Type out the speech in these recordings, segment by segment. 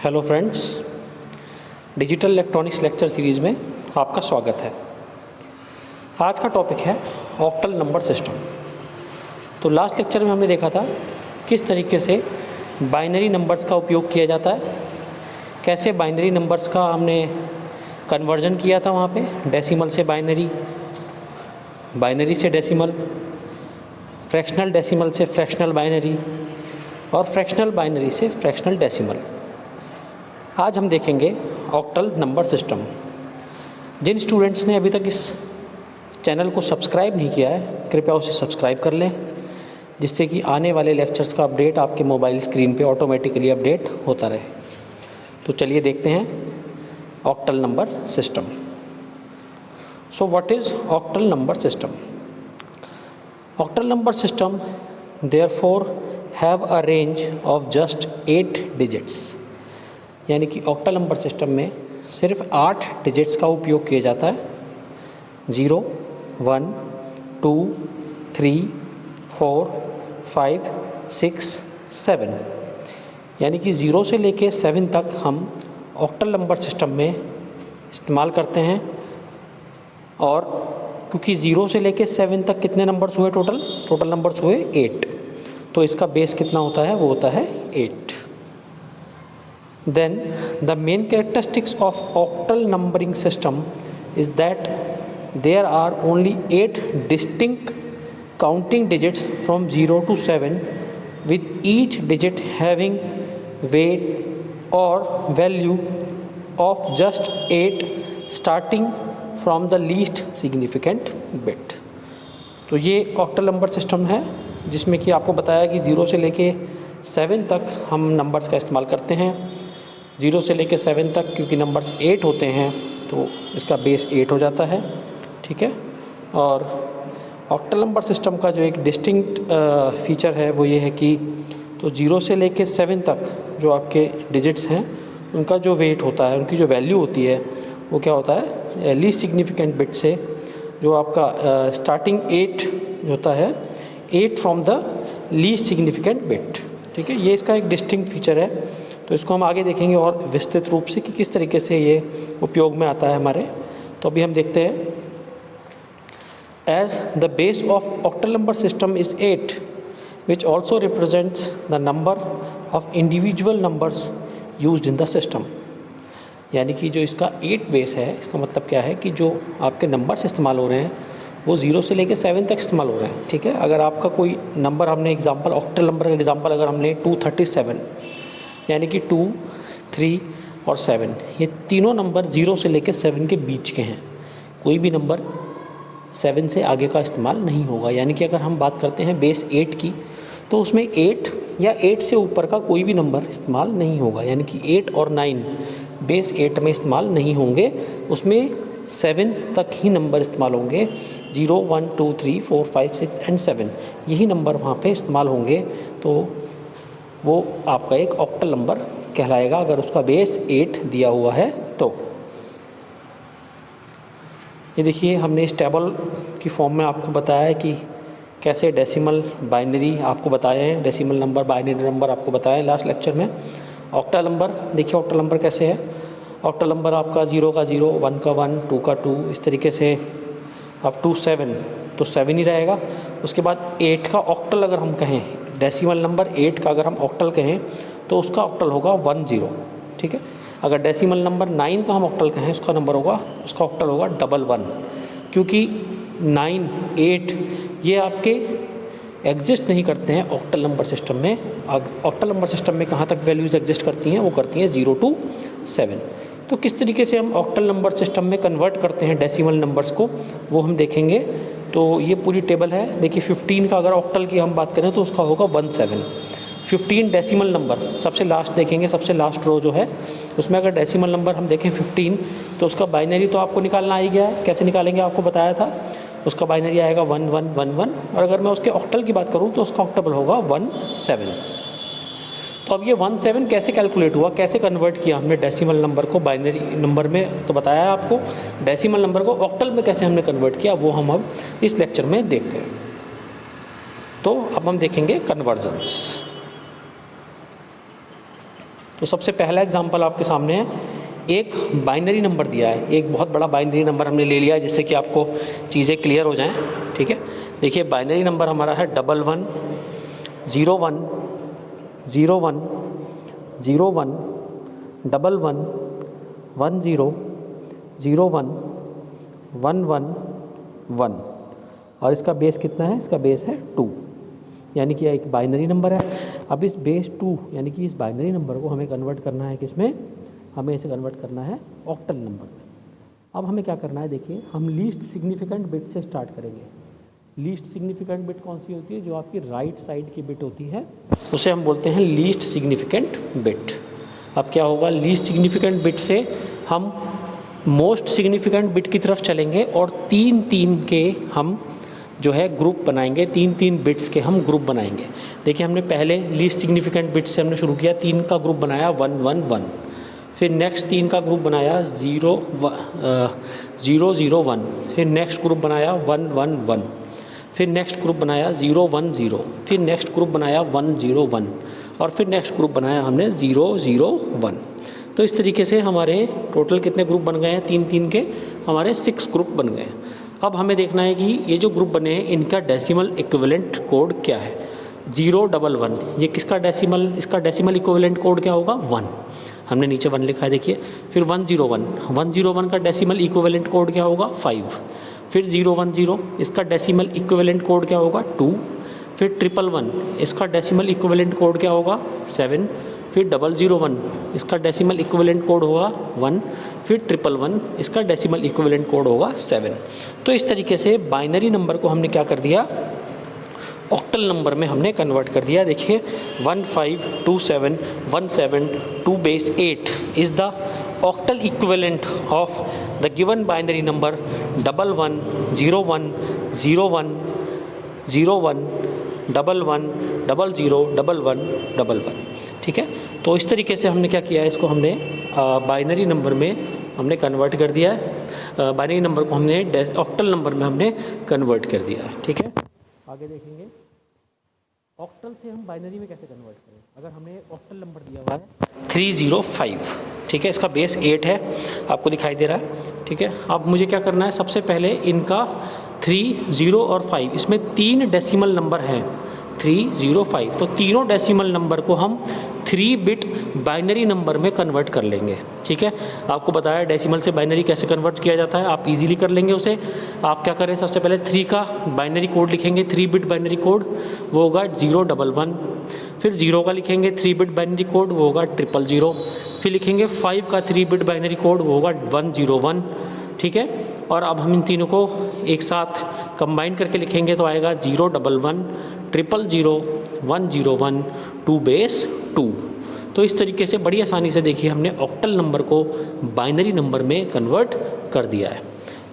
Hello friends, digital electronics lecture series में आपका स्वागत है। आज का टॉपिक है ऑक्टल नंबर सिस्टम। तो लास्ट लेक्चर में हमने देखा था किस तरीके से बाइनरी नंबर्स का उपयोग किया जाता है, कैसे बाइनरी नंबर्स का हमने कन्वर्जन किया था वहाँ पे, डेसिमल से बाइनरी, बाइनरी से डेसिमल, फ्रैक्शनल डेसिमल से फ्रैक्शनल बाइनरी और फ्रैक्शनल बाइनरी से फ्रैक्शनल डेसिमल। आज हम देखेंगे ऑक्टल नंबर सिस्टम। जिन स्टूडेंट्स ने अभी तक इस चैनल को सब्सक्राइब नहीं किया है, कृपया उसे सब्सक्राइब कर लें, जिससे कि आने वाले लेक्चर्स का अपडेट आपके मोबाइल स्क्रीन पे ऑटोमेटिकली अपडेट होता रहे। तो चलिए देखते हैं octal number system. So what is octal number system? Octal number system therefore have a range of just 8 digits. यानी कि ऑक्टल नंबर सिस्टम में सिर्फ 8 डिजिट्स का उपयोग किया जाता है। 0, 1, 2, 3, 4, 5, 6, 7। यानी कि 0 से लेके 7 तक हम ऑक्टल नंबर सिस्टम में इस्तेमाल करते हैं। और क्योंकि 0 से लेके 7 तक कितने नंबर्स हुए टोटल नंबर्स हुए 8, तो इसका बेस कितना होता है? वो होता है 8। Then the main characteristics of octal numbering system is that there are only 8 distinct counting digits from 0 to 7, with each digit having weight or value of just 8 starting from the least significant bit। तो ये octal number system है जिसमें कि आपको बताया कि 0 से लेके 7 तक हम नंबर्स का इस्तेमाल करते हैं। 0 से लेके 7 तक क्योंकि नंबर्स 8 होते हैं तो इसका बेस 8 हो जाता है, ठीक है। और ऑक्टल नंबर सिस्टम का जो एक डिस्टिंक्ट फीचर है वो ये है कि तो 0 से लेके 7 तक जो आपके डिजिट्स हैं उनका जो वेट होता है, उनकी जो वैल्यू होती है वो क्या होता है? लीस्ट सिग्निफिकेंट बिट से जो आपका स्टार्टिंग 8 जो होता है 8 from the least significant bit, ठीक है। ये इसका एक डिस्टिंक्ट फीचर है। तो इसको हम आगे देखेंगे और विस्तृत रूप से कि किस तरीके से ये उपयोग में आता है हमारे। तो अभी हम देखते हैं, as the base of octal number system is 8 which also represents the number of individual numbers used in the system. यानी कि जो इसका 8 बेस है, इसका मतलब क्या है कि जो आपके नंबर्स इस्तेमाल हो रहे हैं वो 0 से लेकर 7 तक इस्तेमाल हो रहे हैं, ठीक है। अगर आपका कोई नंबर हमने एग्जांपल, ऑक्टल नंबर का एग्जांपल अगर हमने 237, यानी कि 2, 3 और 7, ये तीनों नंबर 0 से लेकर 7 के बीच के हैं। कोई भी नंबर 7 से आगे का इस्तेमाल नहीं होगा। यानी कि अगर हम बात करते हैं बेस 8 की, तो उसमें 8 या 8 से ऊपर का कोई भी नंबर इस्तेमाल नहीं होगा। यानी कि 8 और 9 बेस 8 में इस्तेमाल नहीं होंगे, उसमें 7 तक ही नंबर इस्तेमाल होंगे। 0, 1, 2, 3, 4, 5, 6 एंड 7 यही नंबर वहाँ पे इस्तेमाल होंगे। तो वो आपका एक ऑक्टल नंबर कहलाएगा अगर उसका बेस 8 दिया हुआ है तो। ये देखिए, हमने इस टेबल की फॉर्म में आपको बताया है कि कैसे डेसिमल, बाइनरी आपको बताए हैं, डेसिमल नंबर, बाइनरी नंबर आपको बताए हैं लास्ट लेक्चर में। ऑक्टल नंबर देखिए, ऑक्टल नंबर कैसे है। ऑक्टल नंबर आपका 0 का 0, 1 का 1, 2 का 2, इस तरीके से अप टू 7, तो 7 ही रहेगा। उसके बाद 8 का ऑक्टल अगर हम कहें, डेसिमल नंबर 8 का अगर हम ऑक्टल कहें तो उसका ऑक्टल होगा 10, ठीक है। अगर डेसिमल नंबर 9 का हम ऑक्टल कहें, उसका ऑक्टल होगा 11, क्योंकि 9, 8 ये आपके एग्जिस्ट नहीं करते हैं ऑक्टल नंबर सिस्टम में। ऑक्टल नंबर सिस्टम में कहाँ तक वैल्यूज़ एग्जिस्ट करती हैं? वो करती हैं 0 to 7। तो किस तरीके से हम ऑक्टल नंबर सिस्टम में कन्वर्ट करते हैं डेसिमल नंबर्स को, वो हम देखेंगे। तो ये पूरी टेबल है। देखिए, 15 का अगर ऑक्टल की हम बात करें तो उसका होगा 17। 15 डेसिमल नंबर सबसे लास्ट देखेंगे, सबसे लास्ट रो जो है उसमें अगर डेसिमल नंबर हम देखें 15, तो उसका बाइनरी तो आपको निकालना आ ही गया है। कैसे निकालेंगे आपको बताया था। उसका बाइनरी आएगा 1 1 1 1, और अगर मैं उसके ऑक्टल की बात करूँ तो उसका ऑक्टल होगा 17। तो अब ये 17 कैसे कैलकुलेट हुआ, कैसे कन्वर्ट किया हमने डेसिमल नंबर को बाइनरी नंबर में, तो बताया आपको। डेसिमल नंबर को ऑक्टल में कैसे हमने कन्वर्ट किया वो हम अब इस लेक्चर में देखते हैं। तो अब हम देखेंगे कन्वर्जन्स। तो सबसे पहला एग्जांपल आपके सामने है, एक बाइनरी नंबर दिया है, एक बहुत बड़ा बाइनरी नंबर हमने ले लिया है जिससे कि आपको चीज़ें क्लियर हो जाएं। ठीक है, देखिए बाइनरी नंबर हमारा है 11 01 01 01 11 10 01 11 1 और इसका बेस कितना है, इसका बेस है 2, यानी कि एक बाइनरी नंबर है। अब इस बेस 2 यानी कि इस बाइनरी नंबर को हमें कन्वर्ट करना है किसमें, हमें इसे कन्वर्ट करना है ऑक्टल नंबर में। अब हमें क्या करना है, देखिए हम लीस्ट सिग्निफिकेंट बिट से स्टार्ट करेंगे। लीस्ट सिग्निफिकेंट बिट कौन सी होती है, जो आपकी राइट साइड की बिट होती है उसे हम बोलते हैं लीस्ट सिग्निफिकेंट बिट। अब क्या होगा, लीस्ट सिग्निफिकेंट बिट से हम मोस्ट सिग्निफिकेंट बिट की तरफ चलेंगे और 3-3 के हम जो है ग्रुप बनाएंगे, 3-3 बिट्स के हम ग्रुप बनाएंगे। देखिए हमने पहले लीस्ट सिग्निफिकेंट बिट से हमने शुरू किया, 3 का ग्रुप बनाया 1 1 1, फिर नेक्स्ट 3 का ग्रुप बनाया 0 0 0 1, फिर नेक्स्ट ग्रुप बनाया 1 1 1, फिर नेक्स्ट ग्रुप बनाया 0 1 0, फिर नेक्स्ट ग्रुप बनाया 1 0 1 और फिर नेक्स्ट ग्रुप बनाया हमने 0 0 1। तो इस तरीके से हमारे टोटल कितने ग्रुप बन गए हैं, 3-3 के हमारे 6 ग्रुप बन गए हैं। अब हमें देखना है कि ये जो ग्रुप बने हैं इनका डेसिमल इक्विवेलेंट कोड क्या है। 011 ये किसका डेसिमल, इसका डेसिमल इक्विवेलेंट कोड क्या होगा, 1। हमने नीचे 1 लिखा है देखिए। फिर 101 का डेसिमल इक्विवेलेंट कोड क्या होगा, 5। फिर 010 इसका डेसिमल इक्विवेलेंट कोड क्या होगा, 2। फिर 111 इसका डेसिमल इक्विवेलेंट कोड क्या होगा, 7। फिर 001 इसका डेसिमल इक्विवेलेंट कोड होगा 1। फिर 111 इसका डेसिमल इक्विवेलेंट कोड होगा 7। तो इस तरीके से बाइनरी नंबर को हमने क्या कर दिया, ऑक्टल नंबर में हमने कन्वर्ट कर दिया। देखिए 1527172 base 8 is the octal equivalent of the given binary number 11 01 01 01 11 00 11 11। ठीक है, तो इस तरीके से हमने क्या किया है, इसको हमने बाइनरी नंबर में हमने कन्वर्ट कर दिया है। बाइनरी नंबर को हमने ऑक्टल नंबर में हमने कन्वर्ट कर दिया है। ठीक है, आगे देखेंगे ऑक्टल से हम बाइनरी में कैसे कन्वर्ट करें। अगर हमने ऑक्टल नंबर दिया हुआ है 305, ठीक है, इसका बेस 8 है, आपको दिखाई दे रहा है। ठीक है, अब मुझे क्या करना है, सबसे पहले इनका 3 0 और 5 इसमें 3 डेसिमल नंबर हैं, 3 0 5, तो तीनों डेसिमल नंबर को हम 3 बिट बाइनरी नंबर में कन्वर्ट कर लेंगे। ठीक है, आपको बताया डेसिमल से बाइनरी कैसे कन्वर्ट किया जाता है, आप इजीली कर लेंगे उसे। आप क्या करें, सबसे पहले 3 का बाइनरी कोड लिखेंगे, 3 बिट बाइनरी कोड, वो होगा 011। फिर 0 का लिखेंगे 3 बिट बाइनरी कोड, वो होगा 000। फिर लिखेंगे 5 का 3 बिट बाइनरी कोड, वो होगा 101। ठीक है, और अब हम इन तीनों को एक साथ कंबाइन करके लिखेंगे तो आएगा 011 000 101 2 बेस 2। तो इस तरीके से बड़ी आसानी से देखिए हमने ऑक्टल नंबर को बाइनरी नंबर में कन्वर्ट कर दिया है।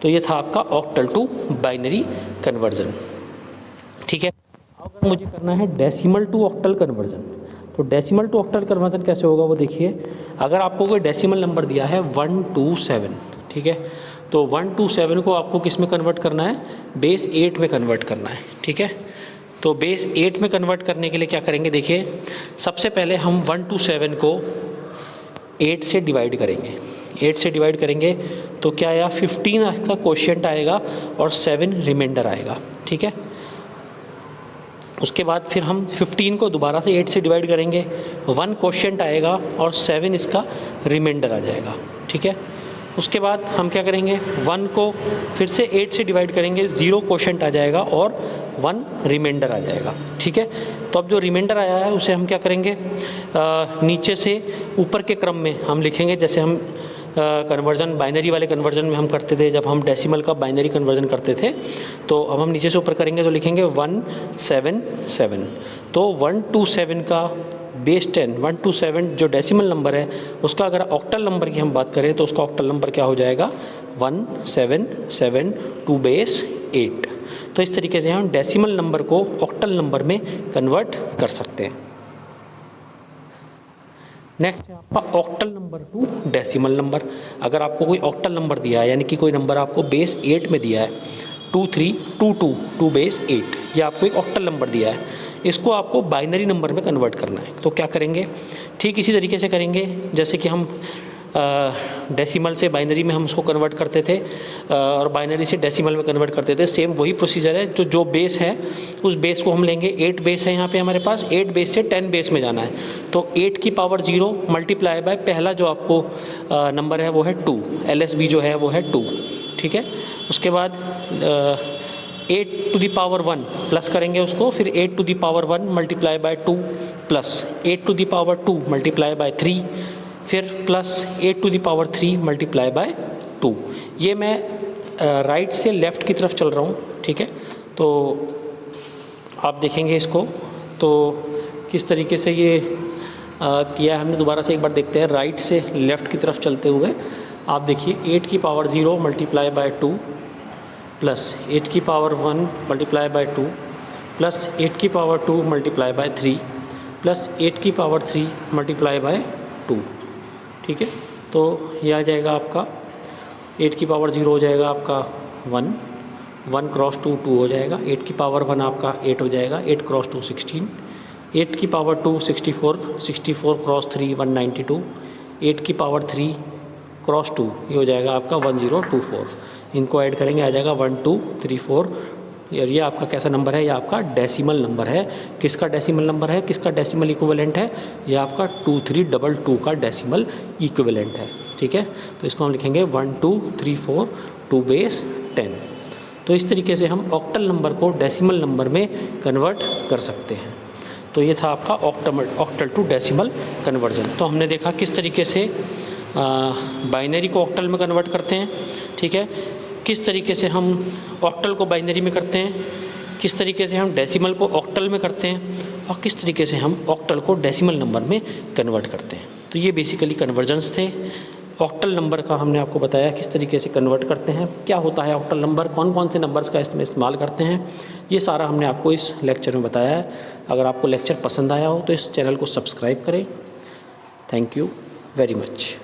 तो ये था आपका ऑक्टल टू बाइनरी कन्वर्जन। ठीक है, अब मुझे करना है डेसिमल टू ऑक्टल कन्वर्जन। तो डेसिमल टू ऑक्टल कन्वर्जन कैसे होगा वो देखिए। अगर आपको कोई डेसिमल नंबर दिया है 127, ठीक है, तो 127 को आपको किस में कन्वर्ट करना है, बेस 8 में कन्वर्ट करना है। ठीक है, तो बेस 8 में कन्वर्ट करने के लिए क्या करेंगे, देखिए सबसे पहले हम 127 को 8 से डिवाइड करेंगे। 8 से डिवाइड करेंगे तो क्या आया, 15 का क्वोशिएंट आएगा और 7 रिमाइंडर आएगा। ठीक है, उसके बाद फिर हम 15 को दोबारा से 8 से डिवाइड करेंगे, 1 क्वोशिएंट आएगा और 7 इसका रिमाइंडर आ जाएगा। ठीक है, उसके बाद हम क्या करेंगे, 1 को फिर से 8 से डिवाइड करेंगे, 0 क्वोशिएंट आ जाएगा और 1 रिमाइंडर आ जाएगा। ठीक है, तो अब जो रिमाइंडर आया है उसे हम क्या करेंगे, नीचे से ऊपर के क्रम में हम लिखेंगे, जैसे हम कन्वर्जन बाइनरी वाले कन्वर्जन में हम करते थे, जब हम डेसिमल का बाइनरी कन्वर्जन करते थे। तो अब हम नीचे से ऊपर करेंगे तो लिखेंगे 177। तो 127 का बेस 10, 127 जो डेसिमल नंबर है उसका अगर ऑक्टल नंबर की हम बात करें तो उसका ऑक्टल नंबर क्या हो जाएगा, 1772 बेस 8। तो इस तरीके से हम डेसिमल नंबर को ऑक्टल नंबर में कन्वर्ट कर सकते हैं। नेक्स्ट है आपका octal number two decimal number. अगर आपको कोई ऑक्टल नंबर दिया है, यानी कि कोई नंबर आपको बेस 8 में दिया है, 2322 2 बेस 8, ये आपको एक ऑक्टल नंबर दिया है। इसको आपको बाइनरी नंबर में कन्वर्ट करना है। तो क्या करेंगे, ठीक इसी तरीके से करेंगे जैसे कि हम डेसिमल से बाइनरी में हम उसको कन्वर्ट करते थे और बाइनरी से डेसिमल में कन्वर्ट करते थे। सेम वही प्रोसीजर है। तो जो बेस है उस बेस को हम लेंगे, 8 बेस है यहाँ पे हमारे पास, 8 बेस से 10 बेस में जाना है। तो 8 की पावर 0 मल्टीप्लाई बाय पहला जो आपको नंबर है वो है 2, LSB जो है वो है 2, ठीक है। उसके बाद 8 टू द पावर 1 प्लस करेंगे उसको, फिर 8 to the power 1 multiply by 2 plus 8 to the power 2 multiply by 3, फिर plus 8 to the power 3 multiply by 2। ये मैं राइट से लेफ़्ट की तरफ चल रहा हूँ, ठीक है। तो आप देखेंगे इसको तो किस तरीके से ये किया है हमने, दोबारा से एक बार देखते हैं। राइट से लेफ़्ट की तरफ चलते हुए आप देखिए 8 की पावर 0 मल्टीप्लाई बाय 2 प्लस 8 की पावर 1 मल्टीप्लाई बाय 2 प्लस 8 की पावर 2 मल्टीप्लाई बाय 3 प्लस 8 की पावर 3 मल्टीप्लाई बाय 2, ठीक है। तो ये आ जाएगा आपका 8 की पावर 0 हो जाएगा आपका 1, 1 क्रॉस 2 2 हो जाएगा, 8 की पावर 1 आपका 8 हो जाएगा, 8 क्रॉस 2 16, 8 की पावर 2 64, 64 क्रॉस 3 192, 8 की पावर 3 क्रॉस 2 ये हो जाएगा आपका 1024। इनको ऐड करेंगे आ जाएगा 1 2 3 4। और ये आपका कैसा नंबर है, ये आपका डेसिमल नंबर है। किसका डेसिमल नंबर है, किसका डेसिमल इक्विवेलेंट है, ये आपका 2322 का डेसिमल इक्विवेलेंट है, ठीक है। तो इसको हम लिखेंगे 1 2 3 4 2 बेस 10। तो इस तरीके से हम ऑक्टल नंबर को डेसिमल नंबर में कन्वर्ट कर सकते हैं। तो ये था आपका ऑक्टल टू डेसिमल कन्वर्जन। तो हमने देखा किस तरीके से बाइनरी को ऑक्टल में कन्वर्ट करते हैं, ठीक है, किस तरीके से हम ऑक्टल को बाइनरी में करते हैं, किस तरीके से हम डेसिमल को ऑक्टल में करते हैं और किस तरीके से हम ऑक्टल को डेसिमल नंबर में कन्वर्ट करते हैं। तो ये बेसिकली कन्वर्जन्स थे। ऑक्टल नंबर का हमने आपको बताया किस तरीके से कन्वर्ट करते हैं, क्या होता है ऑक्टल नंबर, कौन कौन से नंबर्स का इसमें इस्तेमाल करते हैं, ये सारा हमने आपको इस लेक्चर में बताया है। अगर आपको लेक्चर पसंद आया हो तो इस चैनल को सब्सक्राइब करें। Thank you very much.